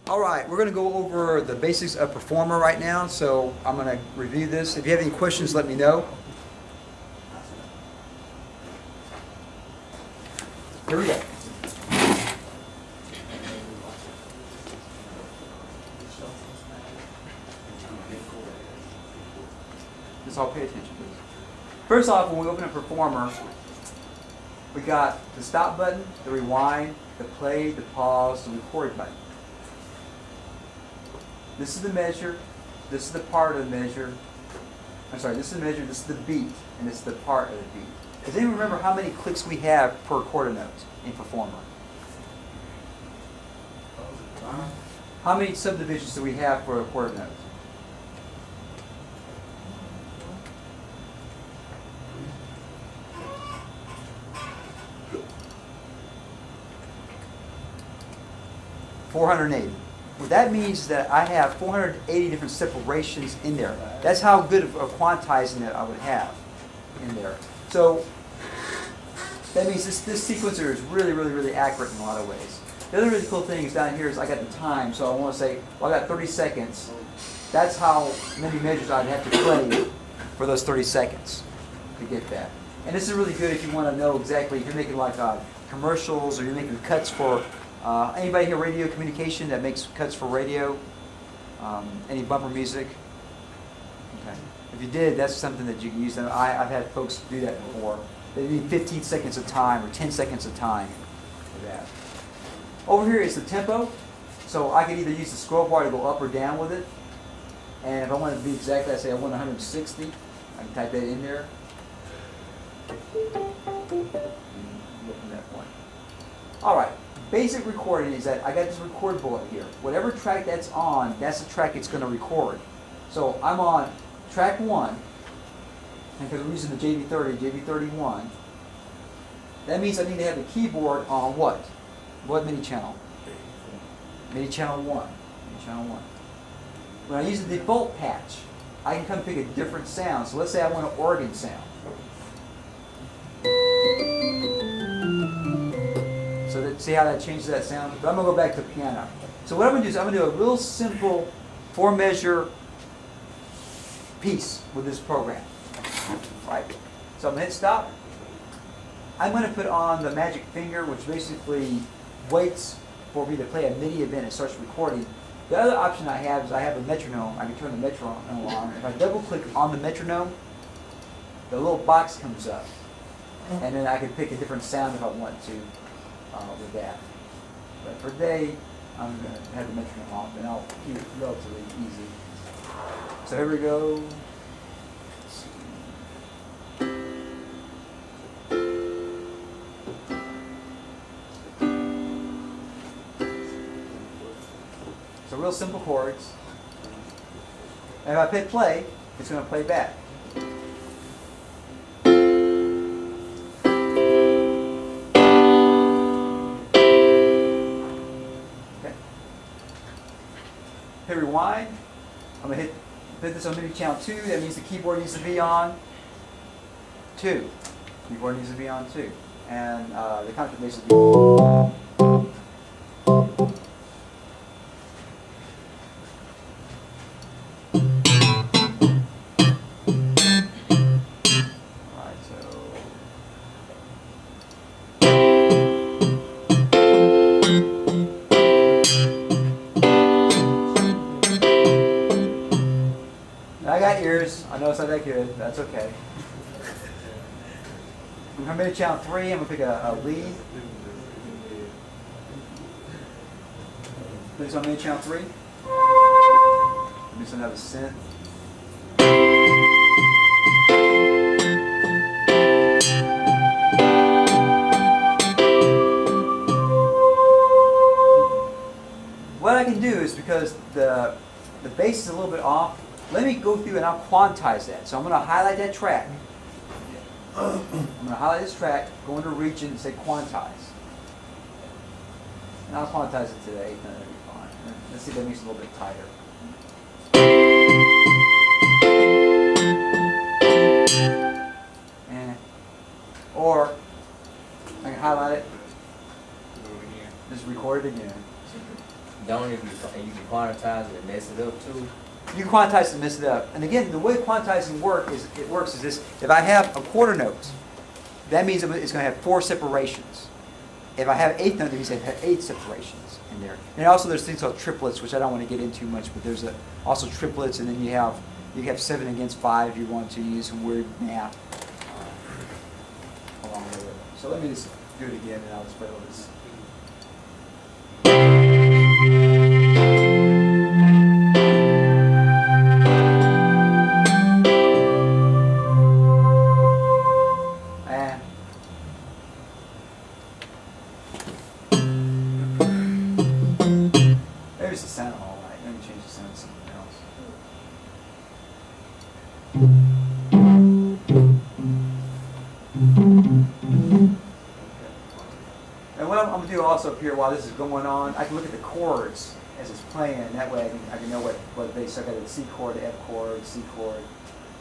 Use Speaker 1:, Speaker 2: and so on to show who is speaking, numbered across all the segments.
Speaker 1: All right, we're going to go over the basics of Performer right now, so I'm going to review this. If you have any questions, let me know. Here we go. Just all pay attention, please. First off, when we open a Performer, we got the stop button, the rewind, the play, the pause, the record button. This is the measure, this is the part of the measure. I'm sorry, this is the measure, this is the beat, and this is the part of the beat. Does anyone remember how many clicks we have per quarter note in Performer? How many subdivisions do we have for a quarter note? $480. What that means is that I have 480 different separations in there. That's how good of quantizing that I would have in there. So that means this sequencer is really accurate in a lot of ways. The other really cool thing is down here is I got the time. So I want to say, well, I got 30 seconds. That's how many measures I'd have to play for those 30 seconds to get that. And this is really good if you want to know exactly if you're making like commercials or you're making cuts for anybody here radio communication that makes cuts for radio? Any bumper music? Okay. If you did, that's something that you can use. I've had folks do that before. They need 15 seconds of time or 10 seconds of time for that. Over here is the tempo. So I can either use the scroll bar to go up or down with it. And if I want it to be exactly, I say I want 160. I can type that in there. Look from that point. All right. Basic recording is that I got this record bullet here. Whatever track that's on, that's the track it's going to record. So I'm on track 1, and because we're using the JV30, JV31, that means I need to have the keyboard on what? What MIDI channel? MIDI channel 1. MIDI channel 1. When I use the default patch, I can come pick a different sound. So let's say I want an organ sound. So see how that changes that sound? But I'm going to go back to piano. So what I'm going to do is I'm going to do a real simple 4-measure piece with this program. Right? So I'm going to hit stop. I'm going to put on the magic finger, which basically waits for me to play a MIDI event and starts recording. The other option I have is I have a metronome. I can turn the metronome on. If I double click on the metronome, the little box comes up. And then I can pick a different sound if I want to. With that. But for today, I'm going to have the metronome off, and I'll keep it relatively easy. So here we go. So real simple chords. And if I hit play, it's going to play back. Hit rewind. I'm going to hit this on MIDI channel 2. That means the keyboard needs to be on 2. Keyboard needs to be on 2. And the contrabass will be. I got ears. I know it's not that good. That's okay. I'm going to MIDI channel 3. I'm going to pick a lead. Put this on MIDI channel 3. I'm just going to have a synth. What I can do is, because the bass is a little bit off, let me go through and I'll quantize that. So I'm going to highlight that track. I'm going to highlight this track, go into region and say quantize. And I'll quantize it today, and that'll be fine. Let's see if that makes it a little bit tighter. Or I can highlight it, just record it again.
Speaker 2: Don't if you can quantize it and mess it up too.
Speaker 1: You can quantize and mess it up. And again, the way quantizing works is this. If I have a quarter note, that means it's going to have 4 separations. If I have eighth note, that means I have 8 separations in there. And also there's things called triplets, which I don't want to get into much, but there's also triplets, and then you have 7 against 5 if you want to use some weird math along with it. So let me just do it again, and I'll just play all this. There's the sound all right. Let me change the sound to something else. And what I'm going to do also up here while this is going on, I can look at the chords as it's playing. That way I can know what they. So I got the C chord, the F chord, C chord,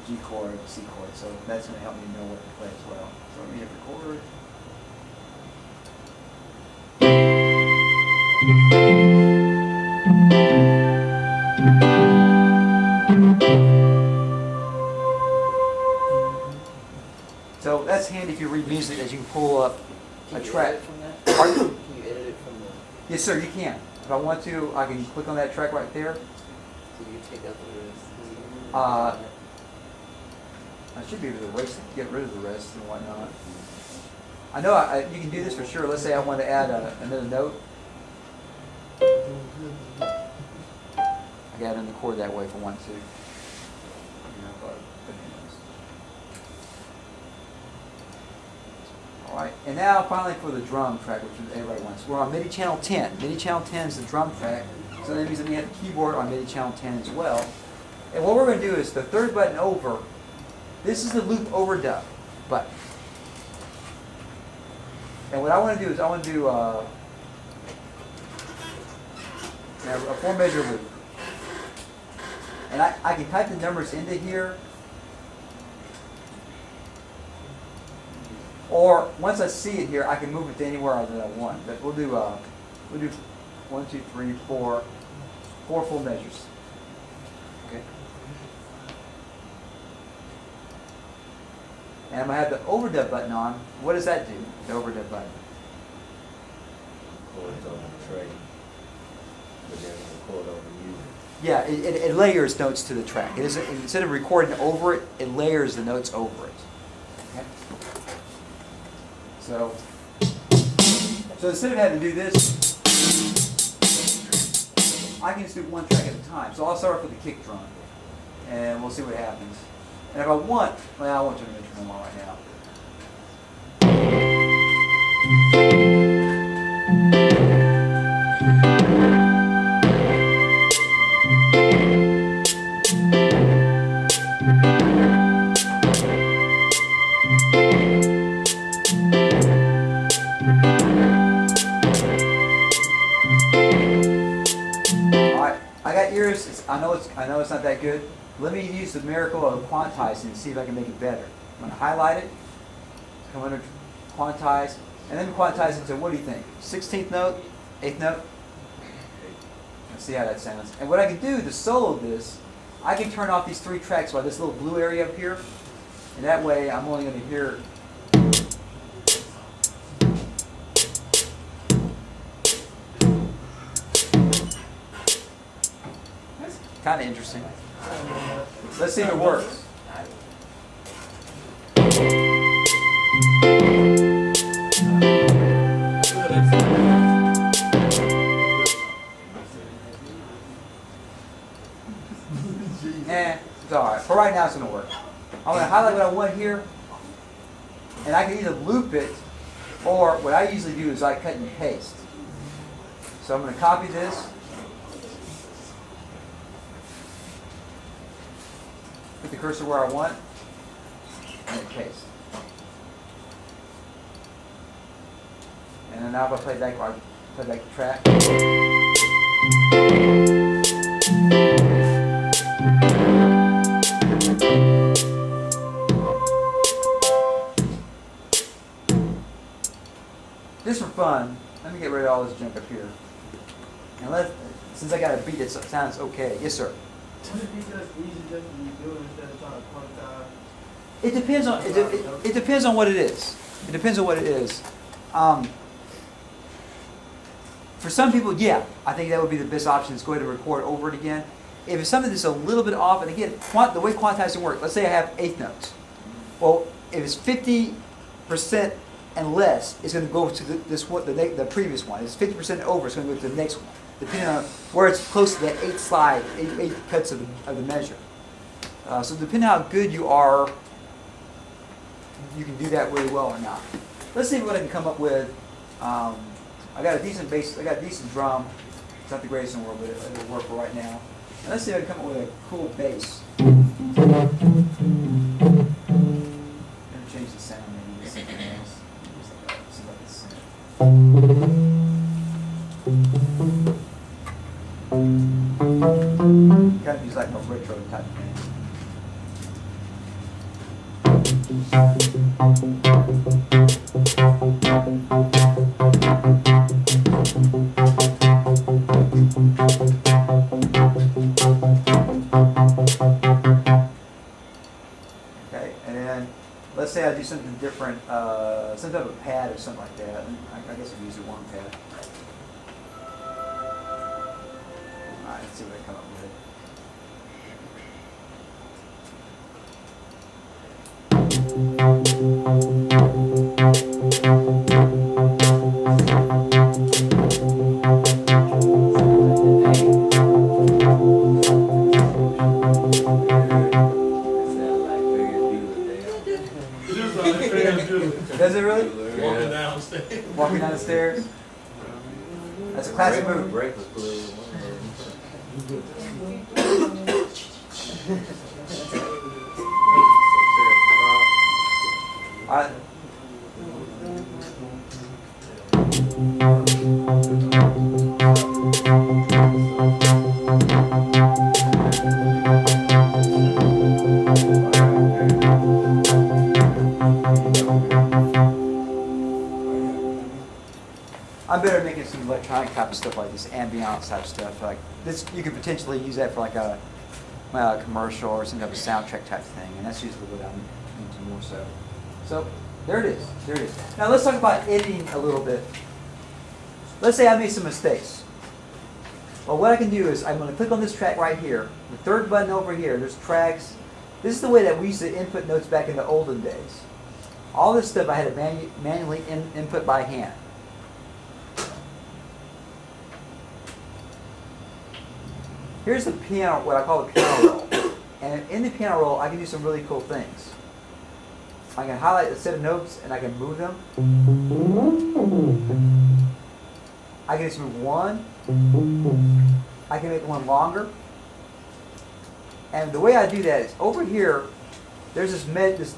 Speaker 1: G chord, C chord. So that's going to help me know what to play as well. So let me hit the chord. So that's handy if you read music, as you can pull up a track.
Speaker 2: From that?
Speaker 1: Pardon?
Speaker 2: Can you edit it from the?
Speaker 1: Yes, sir, you can. If I want to, I can click on that track right there.
Speaker 2: So you take out the rest.
Speaker 1: I should be able to erase it, get rid of the rest and whatnot. I know you can do this for sure. Let's say I want to add another note. I got it in the chord that way if I want to. All right, and now finally for the drum track, which everybody wants. We're on MIDI channel 10. MIDI channel 10 is the drum track, so that means that we have the keyboard on MIDI channel 10 as well. And what we're going to do is the third button over. This is the loop overdub button. And what I want to do is I want to do a 4-measure loop. And I can type the numbers into here. Or once I see it here, I can move it to anywhere that I want. But we'll do 1, 2, 3, 4 full measures. Okay. And I'm gonna have the overdub button on. What does that do? The overdub button.
Speaker 2: Chords on the tray. But then the chord over you.
Speaker 1: Yeah, it layers notes to the track. It isn't, instead of recording over it, it layers the notes over it. Okay. So instead of having to do this, I can just do one track at a time. So I'll start off with the kick drum, and we'll see what happens. And if I want, well, I won't turn the metronome on right now. I know it's not that good. Let me use the miracle of quantizing and see if I can make it better. I'm going to highlight it, come under quantize, and then quantize it to, what do you think? 16th note? 8th note? Let's see how that sounds. And what I can do to solo this, I can turn off these 3 tracks by this little blue area up here. And that way I'm only going to hear. Kind of interesting. Let's see if it works. It's alright. For right now, it's going to work. I'm going to highlight what I want here, and I can either loop it, or what I usually do is I cut and paste. So I'm going to copy this. Put the cursor where I want, and hit paste. And then now if I play back the track. Just for fun, let me get rid of all this junk up here. And since I got a beat that sounds okay. Yes, sir.
Speaker 3: Wouldn't it be just easy just to be doing instead of trying to quantify?
Speaker 1: It depends on it depends on what it is. It depends on what it is. For some people, yeah, I think that would be the best option. Is go ahead and record over it again. If it's something that's a little bit off, and again, the way quantizing works. Let's say I have eighth notes. Well, if it's 50% and less, it's going to go to the previous one. If it's 50% over, it's going to go to the next one, depending on where it's close to that eight cuts of the measure. So depending on how good you are, you can do that really well or not. Let's see what I can come up with. I got a decent bass. I got a decent drum. It's not the greatest in the world, but it'll work for right now. And let's see if I can come up with a cool bass. Change the sound maybe to something else. See like this. Kind of use like a retro type thing. Okay, and then let's say I do something different, some type of pad or something like that. I guess I'll use a one pad. All right, let's see what I come up with. Does it really?
Speaker 3: Walking downstairs.
Speaker 1: Walking down the stairs? That's a classic movie.
Speaker 2: Breakfast Club.
Speaker 1: I'm better at making some electronic type of stuff like this, ambiance type stuff. Like this, you could potentially use that for like a commercial or some type of soundtrack type thing, and that's usually what I'm into more so. So there it is. There it is. Now let's talk about editing a little bit. Let's say I made some mistakes. Well, what I can do is I'm going to click on this track right here. The third button over here. There's tracks. This is the way that we used to input notes back in the olden days. All this stuff I had to manually input by hand. Here's the piano, what I call the piano roll. And in the piano roll, I can do some really cool things. I can highlight a set of notes and I can move them. I can just move one. I can make one longer. And the way I do that is over here, there's this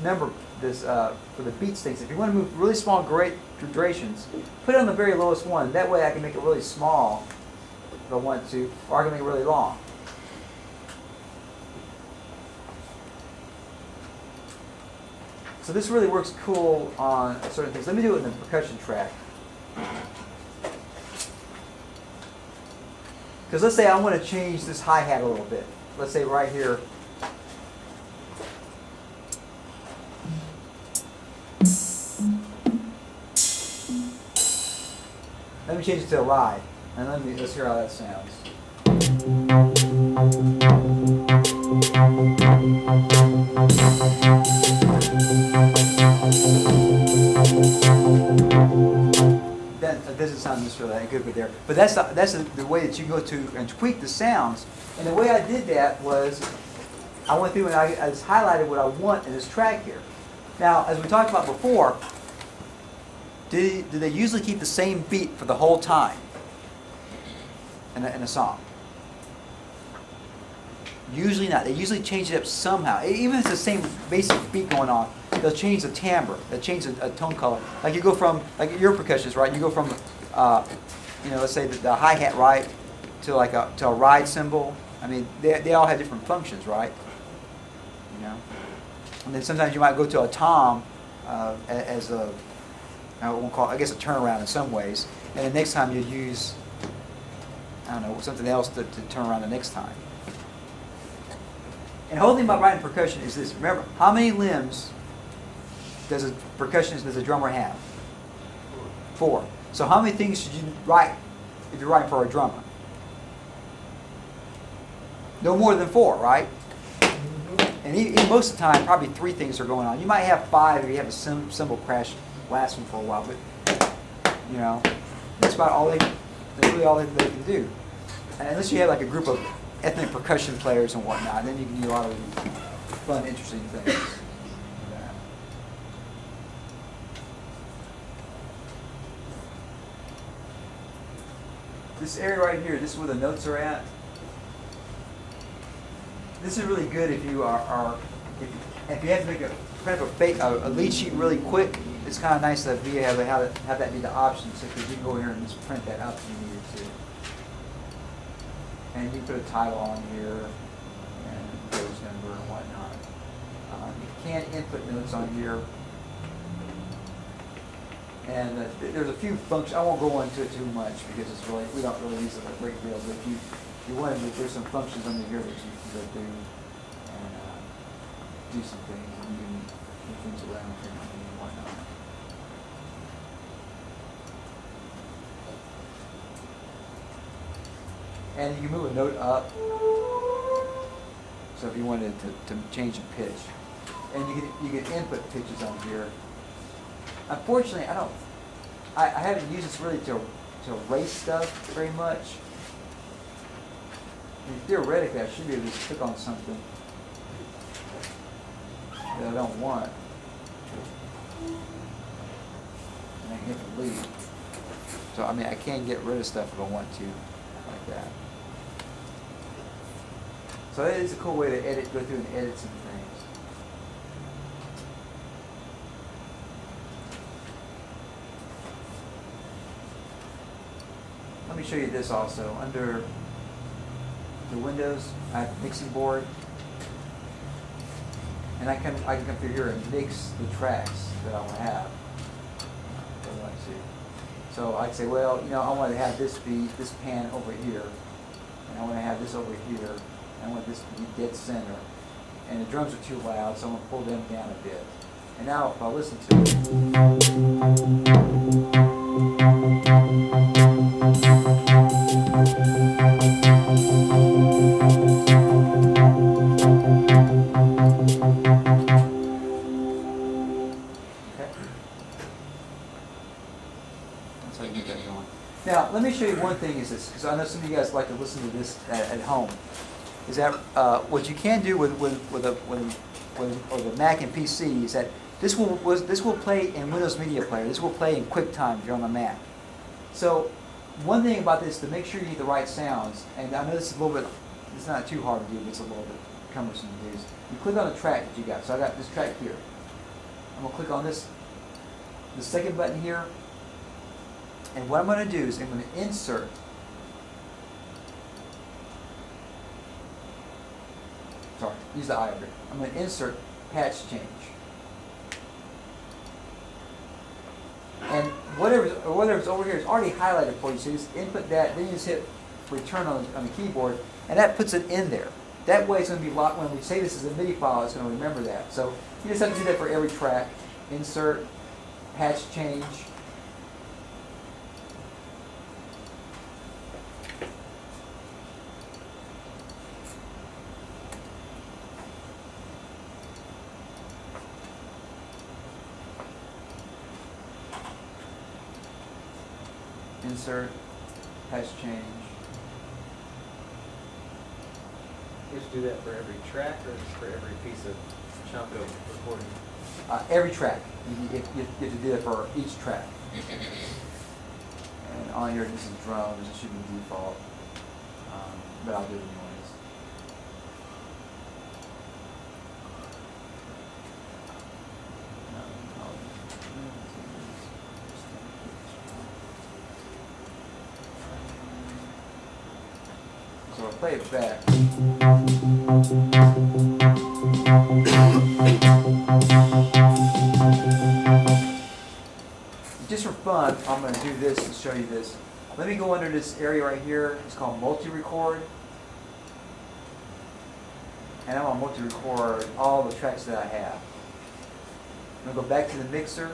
Speaker 1: number for the beats things. If you want to move really small durations, put it on the very lowest one. That way I can make it really small if I want to, or I can make it really long. So this really works cool on certain things. Let me do it in the percussion track. Because let's say I want to change this hi-hat a little bit. Let's say right here. Let me change it to a ride. And let's hear how that sounds. That doesn't sound necessarily that good there. But that's the way that you go to and tweak the sounds. And the way I did that was I went through and I just highlighted what I want in this track here. Now, as we talked about before, do they usually keep the same beat for the whole time in a song? Usually not. They usually change it up somehow. Even if it's the same basic beat going on, they'll change the timbre. They'll change a tone color. Like you go from, like your percussionist, right? You go from, let's say the hi-hat, right, to like a ride cymbal. I mean, they all have different functions, right? You know. And then sometimes you might go to a tom as a, I won't call it, I guess a turnaround in some ways. And the next time you use I don't know, something else to turn around the next time. And the whole thing about writing percussion is this. Remember, how many limbs does a percussionist, does a drummer have? 4. So how many things should you write if you're writing for a drummer? No more than 4, right? And even most of the time, probably 3 things are going on. You might have 5 if you have a cymbal crash lasting for a while, but you know, that's about all that's really all they can do. And unless you have like a group of ethnic percussion players and whatnot, then you can do a lot of fun, interesting things. This area right here, this is where the notes are at. This is really good if you if you have to make a lead sheet really quick. It's kind of nice that you have that be the option, so because you can go here and just print that out if you needed to. And you put a title on here and page number and whatnot. You can input notes on here. And there's a few functions. I won't go into it too much because it's really, we don't really use it a great deal. But if you wanted to, there's some functions under here that you can go through and do some things. And you can move things around and whatnot. And you can move a note up. So if you wanted to change the pitch, and you can input pitches on here. Unfortunately, I haven't used this really to erase stuff very much. I mean, theoretically, I should be able to just click on something that I don't want, and I can hit delete. So I mean, I can get rid of stuff if I want to, like that. So that is a cool way to go through and edit some things. Let me show you this also. Under the Windows, I have a mixing board, and I can come through here and mix the tracks that I want to have. If I want to. So I'd say, well, you know, I want to have this pan over here, and I want to have this over here, and I want this to be dead center. And the drums are too loud, so I'm going to pull them down a bit. And now if I listen to it. Now, let me show you one thing is this, because I know some of you guys like to listen to this at home, is that what you can do with the Mac and PC is that this will play in Windows Media Player. This will play in QuickTime if you're on the Mac. So one thing about this, to make sure you get the right sounds, and I know this is a little bit, it's not too hard to do, but it's a little bit cumbersome to do, is you click on the track that you got. So I got this track here. I'm going to click on this, the second button here. And what I'm going to do is I'm going to insert use the I over here. I'm going to insert patch change. And whatever's over here is already highlighted for you. So you just input that, then you just hit return on the keyboard, and that puts it in there. That way it's going to be locked. When we say this is a MIDI file, it's going to remember that. So you just have to do that for every track. Insert, patch change. Insert, patch change.
Speaker 2: You just do that for every track or just for every piece of chunk of recording?
Speaker 1: Every track. You have to do that for each track. And on here, this is drums. It should be default. But I'll do it anyways. So I'll play it back. Just for fun, I'm going to do this and show you this. let me go under this area right here. It's called Multirecord. And I'm going to multi-record all the tracks that I have. I'm going to go back to the mixer.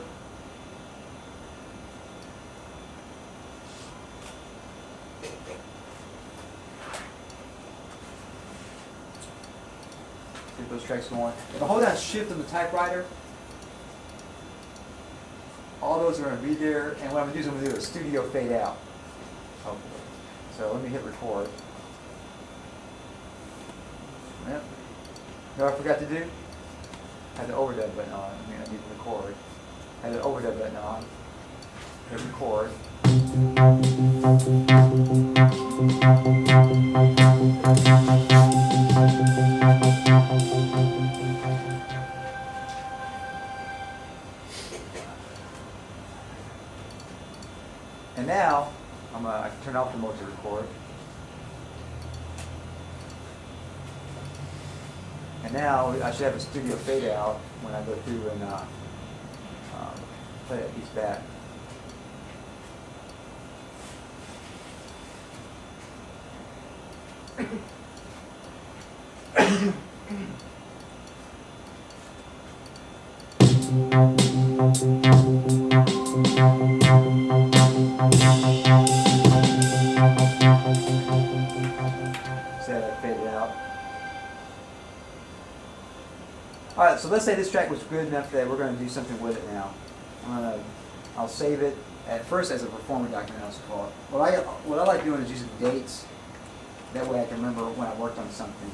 Speaker 1: Get those tracks going. If I hold down shift on the typewriter, all those are going to be there. And what I'm going to do is I'm going to do a studio fade out. Hopefully. So let me hit record. Yep. You know what I forgot to do? I had the overdub button on. I mean, I need to record. I had the overdub button on. Hit record. And now, I can turn off the multi-record. And now I should have a studio fade out when I go through and play that piece back. See how that faded out? Alright, so let's say this track was good enough that we're going to do something with it now. I'll save it at first as a performer document, I'll call it. What I like doing is using dates. That way I can remember when I worked on something.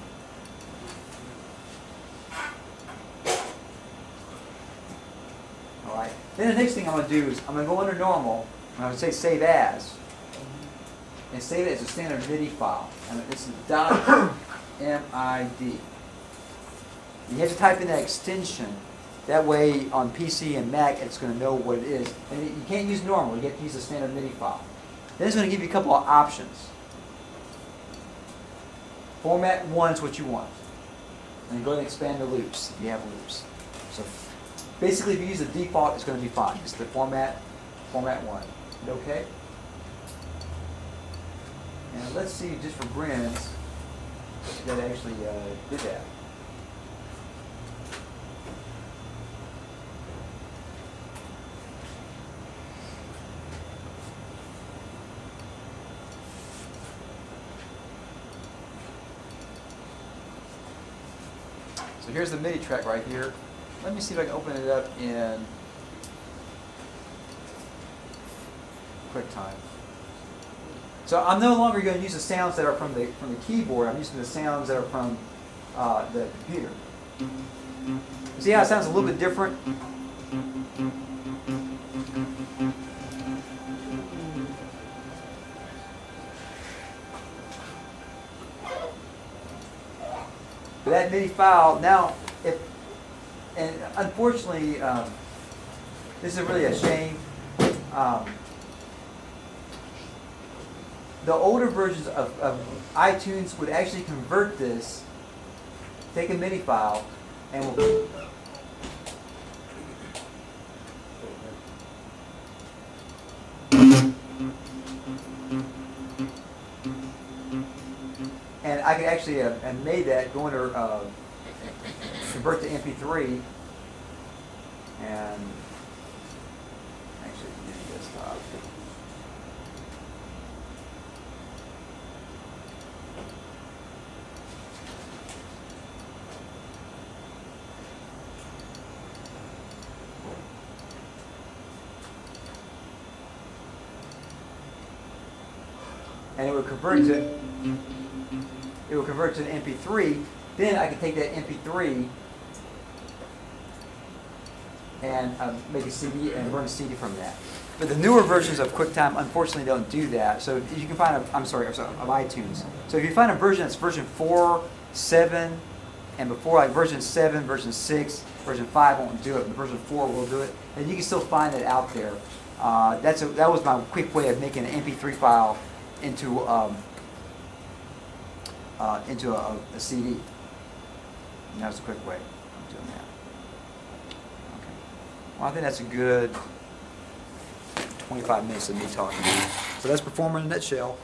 Speaker 1: Alright, then the next thing I'm going to do is I'm going to go under normal, and I would say save as, and save it as a standard MIDI file. And this is .mid. You have to type in that extension. That way on PC and Mac it's going to know what it is. And you can't use normal, you have to use a standard MIDI file. Then it's going to give you a couple of options. Format 1 is what you want. And go ahead and expand the loops if you have loops. So basically if you use the default it's going to be fine. It's the format 1. Okay? And let's see just for grins that actually did that. So here's the MIDI track right here. Let me see if I can open it up in QuickTime. So I'm no longer going to use the sounds that are from the keyboard. I'm using the sounds that are from the computer. See how it sounds a little bit different? That MIDI file now, and unfortunately, this is really a shame. The older versions of iTunes would actually convert this, take a MIDI file, and will and I could actually have made that go under convert to MP3 and actually use desktop. And it would convert to an MP3. Then I could take that MP3 and make a CD and run a CD from that. But the newer versions of QuickTime unfortunately don't do that. So you can find of iTunes. So if you find a version that's version 4, 7, and before, like version 7, version 6, version 5 won't do it, but version 4 will do it, and you can still find it out there. That was my quick way of making an MP3 file into a CD. And that was a quick way of doing that. Okay. Well, I think that's a good 25 minutes of me talking to you. So that's Performer in a nutshell.